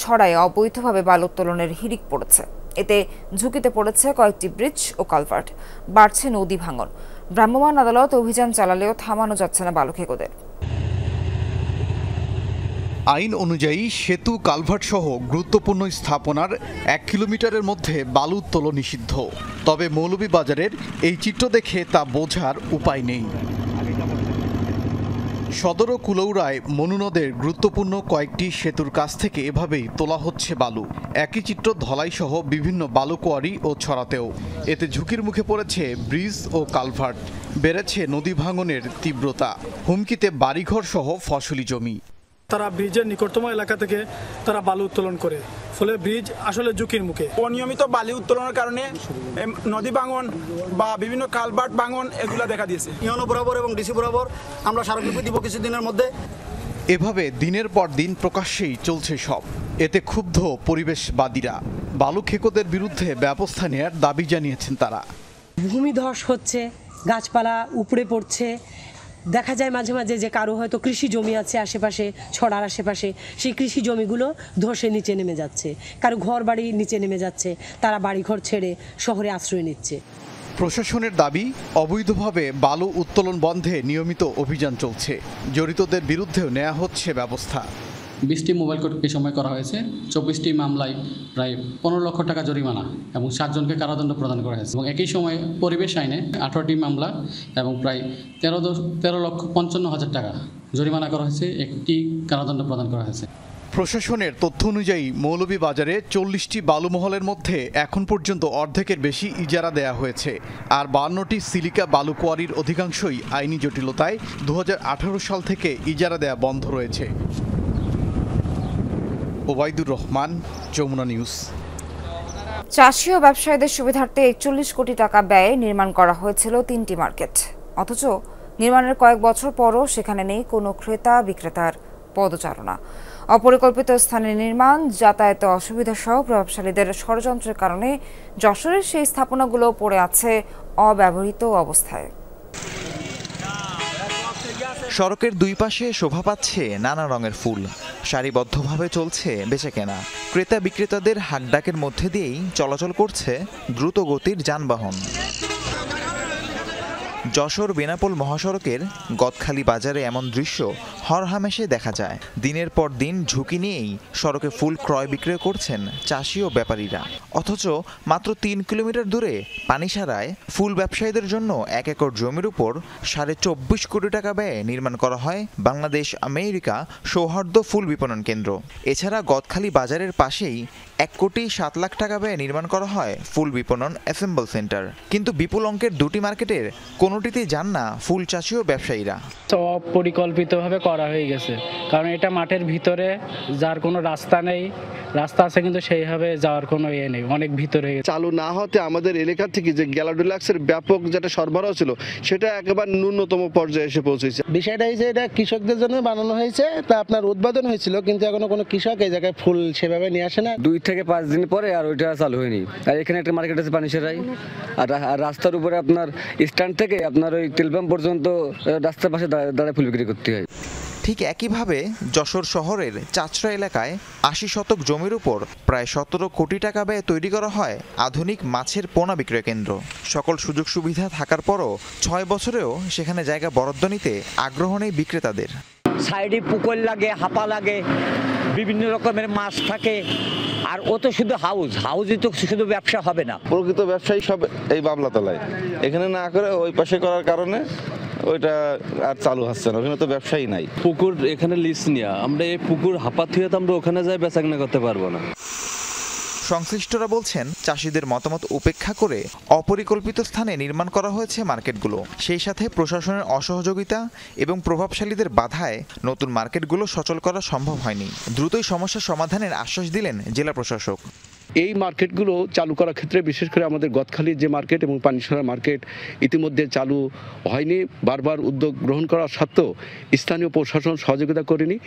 ছড়ায় অবৈধভাবে বালু উত্তোলনের হিড়িক পড়েছে। এতে ঝুঁকিতে পড়েছে কয়েকটি ব্রিজ ও কালভার্ট। বাড়ছে নদী ভাঙন। ভ্রাম্যমাণ আদালত অভিযান চালালেও থামানো যাচ্ছে না বালু খেকোদের। আইন অনুযায়ী সেতু কালভার্ট সহ গুরুত্বপূর্ণ স্থাপনার 1 কিলোমিটারের মধ্যে বালু উত্তোলন নিষিদ্ধ। তবে মৌলভীবাজারের এই চিত্র দেখে তা বোঝার উপায় নেই। সদর ও কুলৌড়ায় মনু নদের গুরুত্বপূর্ণ কয়েকটি সেতুর কাছ থেকে এভাবেই তোলা হচ্ছে বালু। একই চিত্র ধলাইসহ বিভিন্ন বালু কোয়ারি ও ছড়াতেও। এতে ঝুঁকির মুখে পড়েছে ব্রিজ ও কালভার্ট। বেড়েছে নদী ভাঙনের তীব্রতা। হুমকিতে বাড়িঘর সহ ফসলি জমি। তারা ব্রিজের নিকটতম এলাকা থেকে তারা বালু উত্তোলন করে, ফলে ব্রিজ আসলে ঝুঁকির মুখে। অনিয়মিত বালু উত্তোলনের কারণে নদী ভাঙন বা বিভিন্ন কালভার্ট ভাঙন এগুলো দেখা দিয়েছে। ইউনো বরাবর এবং ডিসি বরাবর আমরা স্মারকলিপি দিব কিছুদিনের মধ্যে। এভাবে দিনের পর দিন প্রকাশ্যেই চলছে সব। এতে ক্ষুব্ধ পরিবেশবাদীরা। বালু খেকোদের বিরুদ্ধে ব্যবস্থা নেয়ার দাবি জানিয়েছেন তারা। ভূমিধস হচ্ছে, গাছপালা উপড়ে পড়ছে। দেখা যায় মাঝে মাঝে যে কারো হয়তো কৃষি জমি আছে আশেপাশে, ছড়ার আশেপাশে, সেই কৃষি জমিগুলো ধসে নিচে নেমে যাচ্ছে। কারো ঘর বাড়ি নিচে নেমে যাচ্ছে, তারা বাড়িঘর ছেড়ে শহরে আশ্রয় নিচ্ছে। প্রশাসনের দাবি, অবৈধভাবে বালু উত্তোলন বন্ধে নিয়মিত অভিযান চলছে। জড়িতদের বিরুদ্ধেও নেওয়া হচ্ছে ব্যবস্থা। 20টি মোবাইল কোর্ট এ সময় করা হয়েছে। 24টি মামলায় প্রায় 15 লক্ষ টাকা জরিমানা এবং 7 জনকে কারাদণ্ড প্রদান করা হয়েছে। এবং একই সময় পরিবেশ আইনে 18টি মামলা এবং প্রায় 13,55,000 টাকা জরিমানা করা হয়েছে। একটি কারাদণ্ড প্রদান করা হয়েছে। প্রশাসনের তথ্য অনুযায়ী মৌলভীবাজারে 40টি বালুমহলের মধ্যে এখন পর্যন্ত অর্ধেকের বেশি ইজারা দেয়া হয়েছে। আর 52টি সিলিকা বালু কোয়ারির অধিকাংশই আইনি জটিলতায় 2018 সাল থেকে ইজারা দেয়া বন্ধ রয়েছে। ওবায়দুর রহমান, যমুনা নিউজ। চাষি ও ব্যবসায়ীদের সুবিধার্থে 41 কোটি টাকা ব্যয়ে নির্মাণ করা হয়েছিল 3টি মার্কেট। অথচ নির্মাণের কয়েক বছর পরও সেখানে নেই কোনো ক্রেতা বিক্রেতার পদচারণা। অপরিকল্পিত স্থানে নির্মাণ, যাতায়াতে অসুবিধা সহ প্রভাবশালীদের ষড়যন্ত্রের কারণে যশোরের সেই স্থাপনাগুলো পড়ে আছে অব্যবহৃত অবস্থায়। সড়কের দুই পাশে শোভা পাচ্ছে নানা রঙের ফুল, সারিবদ্ধভাবে চলছে বেচাকেনা। ক্রেতা বিক্রেতাদের হাকডাকের মধ্যে দিয়েই চলাচল করছে দ্রুত গতির যানবাহন। যশোর বেনাপোল মহাসড়কের গদখালি বাজারে এমন দৃশ্য হরহামেশে দেখা যায়। দিনের পর দিন ঝুঁকি নিয়েই সড়কে ফুল ক্রয় বিক্রয় করছেন চাষি ও ব্যাপারীরা। অথচ মাত্র ৩ কিলোমিটার দূরে পানিসারায় ফুল ব্যবসায়ীদের জন্য ১ একর জমির উপর ২.৫ কোটি টাকা ব্যয়ে নির্মাণ করা হয় বাংলাদেশ আমেরিকা সৌহার্দ্য ফুল বিপণন কেন্দ্র। এছাড়া গদখালি বাজারের পাশেই ১,৭,০০,০০০ টাকা ব্যয়ে নির্মাণ করা হয় ফুল বিপণন অ্যাসেম্বল সেন্টার। কিন্তু বিপুল অঙ্কের দুটি মার্কেটের কোনোটিতেই যান না ফুল চাষি ও ব্যবসায়ীরা। অপরিকল্পিতভাবে করা হয়ে গেছে, কারণ এটা মাঠের ভিতরে, যার কোনো রাস্তা নেই। রাস্তা আছে কিন্তু সেইভাবে যাওয়ার কোনো ইয়ে নেই, অনেক ভিতরে। চালু না হতে আমাদের এলাকা থেকে যে গ্যালাডোলাক্সের ব্যাপক যেটা সরবরাহ ছিল সেটা একেবারে ন্যূনতম পর্যায়ে এসে পৌঁছেছে। বিষয়টা হচ্ছে এটা কৃষকদের জন্য বানানো হয়েছে, তা আপনার উৎপাদন হয়েছিল, কিন্তু এখনো কোনো কৃষক এই জায়গায় ফুল সেভাবে নিয়ে আসে না। 2 থেকে 5 দিন পরে আর ওইটা চালু হয়নি। আর এখানে একটা মার্কেট আছে পানিসারায়, আর রাস্তার উপরে আপনার স্ট্যান্ড থেকে আপনার ওই তেলপাম্প পর্যন্ত রাস্তার পাশে দাঁড়ায় ফুল বিক্রি করতে হয়। ঠিক একইভাবে যশোর শহরের চাচড়া এলাকায় ৮০ শতক জমির উপর প্রায় ১৭ কোটি টাকা ব্যয়ে তৈরি করা হয় আধুনিক মাছের পোনা বিক্রয় কেন্দ্র। সকল সুযোগ সুবিধা থাকার পরও ৬ বছরেও সেখানে জায়গা বরাদ্দ নিতে আগ্রহ নেই বিক্রেতাদের। সাইডে পুকুর লাগে, হাপা লাগে, বিভিন্ন রকমের মাছ থাকে। আর ও তো শুধু হাউসই তো শুধু ব্যবসা হবে না। প্রকৃত ব্যবসায়ী সব এই বাবলাতলায়, এখানে না করে ওই পাশে করার কারণে ওইটা আর চালু হচ্ছে না, ওখানে তো ব্যবসায়ী নাই। পুকুর এখানে লিজ নিয়ে আমরা এই পুকুর হাপা থুয়ে তো আমরা ওখানে যাই বেচাকেনা করতে পারবো না। সংশ্লিষ্টরা বলছেন চাষিদের মতামত উপেক্ষা করে অপরিকল্পিত স্থানে নির্মাণ করা হয়েছে মার্কেটগুলো। সেই সাথে প্রশাসনের অসহযোগিতা এবং প্রভাবশালীদের বাধায় নতুন মার্কেটগুলো সচল করা সম্ভব হয়নি। দ্রুতই সমস্যা সমাধানের আশ্বাস দিলেন জেলা প্রশাসক। এই মার্কেটগুলো চালু করার ক্ষেত্রে বিশেষ করে আমাদের গদখালির যে মার্কেট এবং পানিসারা মার্কেট ইতিমধ্যে চালু হয়নি। বারবার উদ্যোগ গ্রহণ করা সত্ত্বেও স্থানীয় প্রশাসন সহযোগিতা করেনি।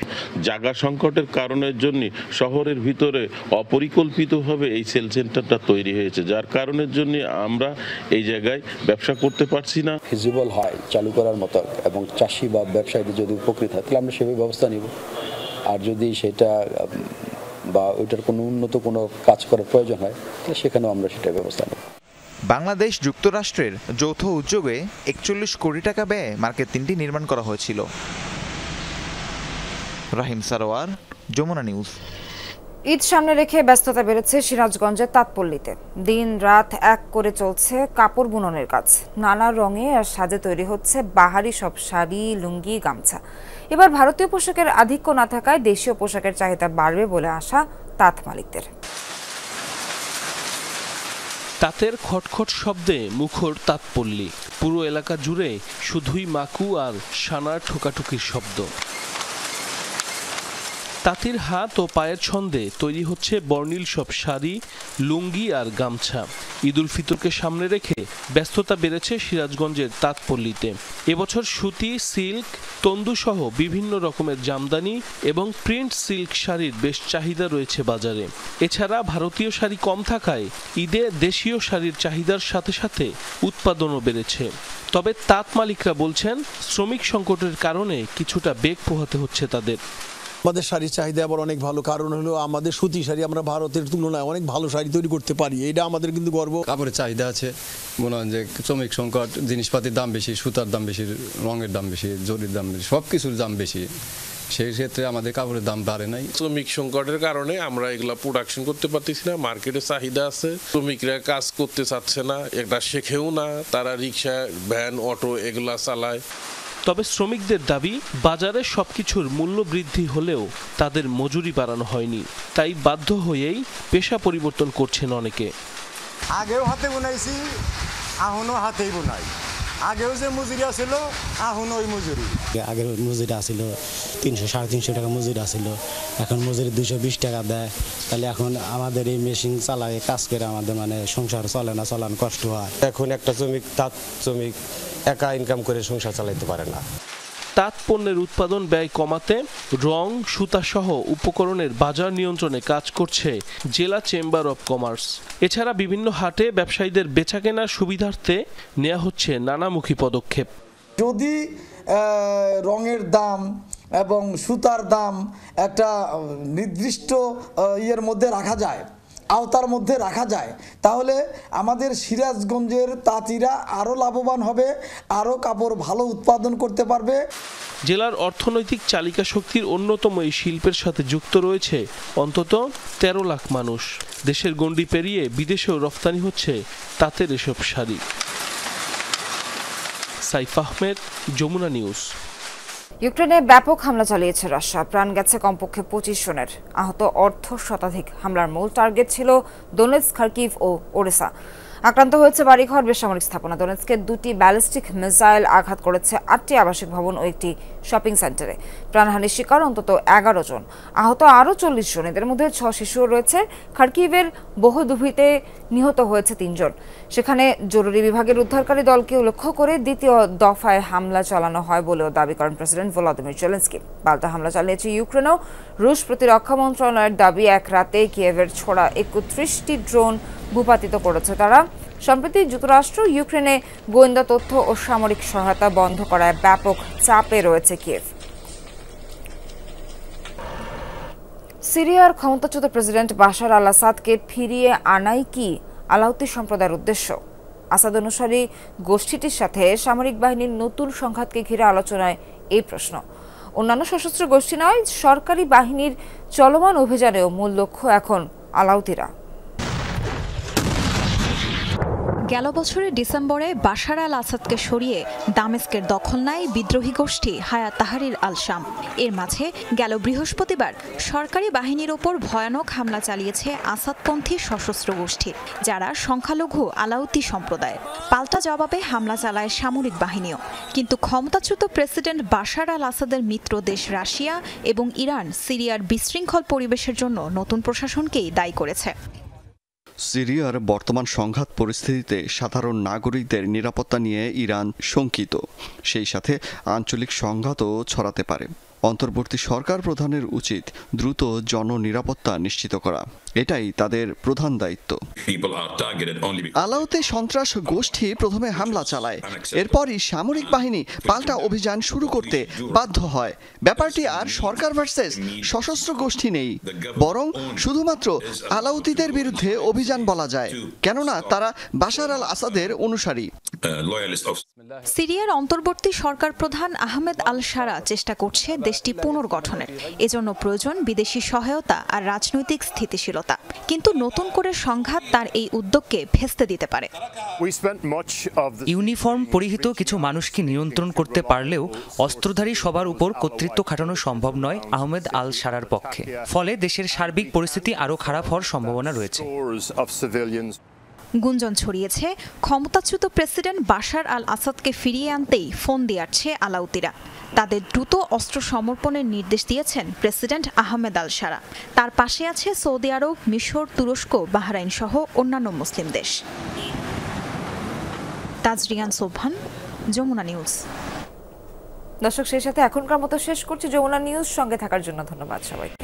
জায়গা সংকটের কারণের জন্য শহরের ভিতরে অপরিকল্পিতভাবে এই সেল সেন্টারটা তৈরি হয়েছে, যার কারণের জন্য আমরা এই জায়গায় ব্যবসা করতে পারছি না। ফিজিবল হয় চালু করার মতো এবং চাষি বা ব্যবসায়ীদের যদি উপকৃত হয় তাহলে আমরা সেভাবে ব্যবস্থা নিব। আর যদি সেটা বা ওইটার কোনো উন্নত কোনো কাজ করার প্রয়োজন হয় তাহলে সেখানেও আমরা সেটা ব্যবস্থা নেব। বাংলাদেশ যুক্তরাষ্ট্রের যৌথ উদ্যোগে ৪১ কোটি টাকা ব্যয়ে মার্কেট ৩টি নির্মাণ করা হয়েছিল। রাহিম সারোয়ার, যমুনা নিউজ। ঈদ সামনে রেখে ব্যস্ততা বেড়েছে সিরাজগঞ্জের তাঁতপল্লীতে। দিন রাত এক করে চলছে কাপড় বুননের কাজ। নানা রঙে আর সাজে তৈরি হচ্ছে বাহারি সব শাড়ি, লুঙ্গি, গামছা। এবার ভারতীয় পোশাকের আধিক্য না থাকায় দেশীয় পোশাকের চাহিদা বাড়বে বলে আশা তাঁত মালিকদের। তাঁতের খটখট শব্দে মুখর তাঁতপল্লী। পুরো এলাকা জুড়ে শুধুই মাকু আর সানার ঠোকাঠুকির শব্দ। তাঁতির হাত ও পায়ের ছন্দে তৈরি হচ্ছে বর্ণিল সব শাড়ি, লুঙ্গি আর গামছা। ঈদ উল ফিতরকে সামনে রেখে ব্যস্ততা বেড়েছে সিরাজগঞ্জের তাঁতপল্লীতে। এবছর সুতি, সিল্ক, তন্দু সহ বিভিন্ন রকমের জামদানি এবং প্রিন্ট সিল্ক শাড়ির বেশ চাহিদা রয়েছে বাজারে। এছাড়া ভারতীয় শাড়ি কম থাকায় ঈদে দেশীয় শাড়ির চাহিদার সাথে সাথে উৎপাদনও বেড়েছে। তবে তাঁত মালিকরা বলছেন শ্রমিক সংকটের কারণে কিছুটা বেগ পোহাতে হচ্ছে তাদের। আমাদের শাড়ির চাহিদা আবার অনেক ভালো, কারণ হলো আমাদের সুতি শাড়ি আমরা ভারতের তুলনায় অনেক ভালো শাড়ি তৈরি করতে পারি, এটা আমাদের কিন্তু গর্ব। কাপড়ের চাহিদা আছে, মনে হয় যে শ্রমিক সংকট, জিনিসপাতির দাম বেশি, সুতার দাম বেশি, রঙের দাম বেশি, জরির দাম বেশি, সব কিছুর দাম বেশি। সেই ক্ষেত্রে আমাদের কাপড়ের দাম বাড়ে নাই। শ্রমিক সংকটের কারণে আমরা এগুলা প্রোডাকশন করতে পারতেছি না। মার্কেটে চাহিদা আছে, শ্রমিকরা কাজ করতে চাচ্ছে না, এটা শেখেও না, তারা রিক্সা, ভ্যান, অটো এগুলা চালায়। তবে শ্রমিকদের দাবি, বাজারে সবকিছুর মূল্য বৃদ্ধি হলেও তাদের মজুরি বাড়ানো হয়নি। তাই বাধ্য হয়েই পেশা পরিবর্তন করছেন অনেকে। আগেও হাতে বুনাইছি, এখনো হাতেই বুনাই। আগেও যে মজুরি আছিল, এখন ওই মজুরি। আগের মজুরি আছিল 300 350 টাকা মজুরি আছিল, এখন মজুরি 220 টাকা দেয়। তাহলে এখন আমাদের এই মেশিন চালায় কাজ করে আমাদের মানে সংসার চলে না, চালানো কষ্ট হয়। এখন একটা শ্রমিক, তাঁত শ্রমিক একা ইনকাম করে সংসার চালাইতে পারে না। তাঁত পণ্যের উৎপাদন ব্যয় কমাতে রং, সুতাসহ উপকরণের বাজার নিয়ন্ত্রণে কাজ করছে জেলা চেম্বার অব কমার্স। এছাড়া বিভিন্ন হাটে ব্যবসায়ীদের বেচাকেনার সুবিধার্থে নেওয়া হচ্ছে নানামুখী পদক্ষেপ। যদি রঙের দাম এবং সুতার দাম একটা নির্দিষ্ট ইয়ের মধ্যে রাখা যায়, আওতার মধ্যে রাখা যায়, তাহলে আমাদের সিরাজগঞ্জের তাঁতিরা আরও লাভবান হবে, আরও কাপড় ভালো উৎপাদন করতে পারবে। জেলার অর্থনৈতিক চালিকা শক্তির অন্যতম এই শিল্পের সাথে যুক্ত রয়েছে অন্তত 13 লাখ মানুষ। দেশের গণ্ডি পেরিয়ে বিদেশেও রফতানি হচ্ছে তাঁতের এসব শাড়ি। সাইফ আহমেদ, যমুনা নিউজ। ইউক্রেনে ব্যাপক হামলা চালিয়েছে রাশিয়া। প্রাণ গেছে কমপক্ষে 25 জনের, আহত অর্ধ শতাধিক। হামলার মূল টার্গেট ছিল দোনেৎস্ক, খার্কিভ ও ওডেসা। আক্রান্ত হয়েছে বাড়িঘর, বেসামরিক স্থাপনা। দোনেৎস্কে 2টি ব্যালিস্টিক মিসাইল আঘাত করেছে 8টি আবাসিক ভবন ও একটি শপিং সেন্টারে। প্রাণহানির শিকার অন্তত 11 জন, আহত আরও 40 জন। এদের মধ্যে 6 শিশুও রয়েছে। খার্কিভের বহুদুভিতে নিহত হয়েছে 3 জন। সেখানে জরুরি বিভাগের উদ্ধারকারী দলকে লক্ষ্য করে দ্বিতীয় দফায় হামলা চালানো হয় বলেও দাবি করেন প্রেসিডেন্ট ভলোদিমির জেলেনস্কি। পাল্টা হামলা চালিয়েছে ইউক্রেনও। রুশ প্রতিরক্ষা মন্ত্রণালয়ের দাবি, এক রাতে কিয়েভের ছোড়া 31টি ড্রোন ভূপাতিত করেছে তারা। সম্প্রতি যুক্তরাষ্ট্র ইউক্রেনে গোয়েন্দা তথ্য ও সামরিক সহায়তা বন্ধ করায় ব্যাপক চাপে রয়েছে কিয়েভ। সিরিয়ার ক্ষমতাচ্যুত প্রেসিডেন্ট বাশার আল আসাদকে ফিরিয়ে আনাই কি আলাউতি সম্প্রদায়ের উদ্দেশ্য? আসাদ অনুসারী গোষ্ঠীটির সাথে সামরিক বাহিনীর নতুন সংঘাতকে ঘিরে আলোচনায় এই প্রশ্ন। অন্যান্য সশস্ত্র গোষ্ঠী নয়, সরকারি বাহিনীর চলমান অভিযানেও মূল লক্ষ্য এখন আলাউতিরা। গেল বছরের ডিসেম্বরে বাশার আল আসাদকে সরিয়ে দামেস্কের দখল নেয় বিদ্রোহী গোষ্ঠী হায়াত তাহরির আল শাম। এর মাঝে গেল বৃহস্পতিবার সরকারি বাহিনীর ওপর ভয়ানক হামলা চালিয়েছে আসাদপন্থী সশস্ত্র গোষ্ঠী, যারা সংখ্যালঘু আলাউতি সম্প্রদায়ের। পাল্টা জবাবে হামলা চালায় সামরিক বাহিনীও। কিন্তু ক্ষমতাচ্যুত প্রেসিডেন্ট বাশার আল আসাদের মিত্র দেশ রাশিয়া এবং ইরান সিরিয়ার বিশৃঙ্খল পরিবেশের জন্য নতুন প্রশাসনকেই দায়ী করেছে। সিরিয়ার বর্তমান সংঘাত পরিস্থিতিতে সাধারণ নাগরিকদের নিরাপত্তা নিয়ে ইরান শঙ্কিত। সেই সাথে আঞ্চলিক সংঘাতও ছড়াতে পারে। অন্তর্বর্তী সরকার প্রধানের উচিত দ্রুত জননিরাপত্তা নিশ্চিত করা, এটাই তাদের প্রধান দায়িত্ব। আলাউতে সন্ত্রাস গোষ্ঠী প্রথমে হামলা চালায়, এরপরই সামরিক বাহিনী পাল্টা অভিযান শুরু করতে বাধ্য হয়। ব্যাপারটি আর সরকার ভার্সেস সশস্ত্র গোষ্ঠী নেই, বরং শুধুমাত্র আলাউতিদের বিরুদ্ধে অভিযান বলা যায়, কেননা তারা বাশার আল আসাদের অনুসারী। সিরিয়ার অন্তর্বর্তী সরকার প্রধান আহমেদ আল শারা চেষ্টা করছে দেশটি পুনর্গঠনের। এজন্য প্রয়োজন বিদেশি সহায়তা আর রাজনৈতিক স্থিতিশীলতা। কিন্তু নতুন করে সংঘাত তার এই উদ্যোগকে ভেস্তে দিতে পারে। ইউনিফর্ম পরিহিত কিছু মানুষকে নিয়ন্ত্রণ করতে পারলেও অস্ত্রধারী সবার উপর কর্তৃত্ব খাটানো সম্ভব নয় আহমেদ আল শারার পক্ষে। ফলে দেশের সার্বিক পরিস্থিতি আরও খারাপ হওয়ার সম্ভাবনা রয়েছে। গুঞ্জন ছড়িয়েছে ক্ষমতাচ্যুত প্রেসিডেন্ট বাশার আল আসাদকে ফিরিয়ে আনতেই ফোন দিয়াছে আলাউতিরা। তাদের দ্রুত অস্ত্র সমর্পণের নির্দেশ দিয়েছেন প্রেসিডেন্ট আহমেদ আল শারা। তার পাশে আছে সৌদি আরব, মিশর, তুরস্ক, বাহরাইন সহ অন্যান্য মুসলিম দেশ। তাজরিয়ান সোবহান, যমুনা নিউজ। দর্শক, সেই সাথে এখনকার মতো শেষ করছি যমুনা নিউজ। সঙ্গে থাকার জন্য ধন্যবাদ সবাইকে।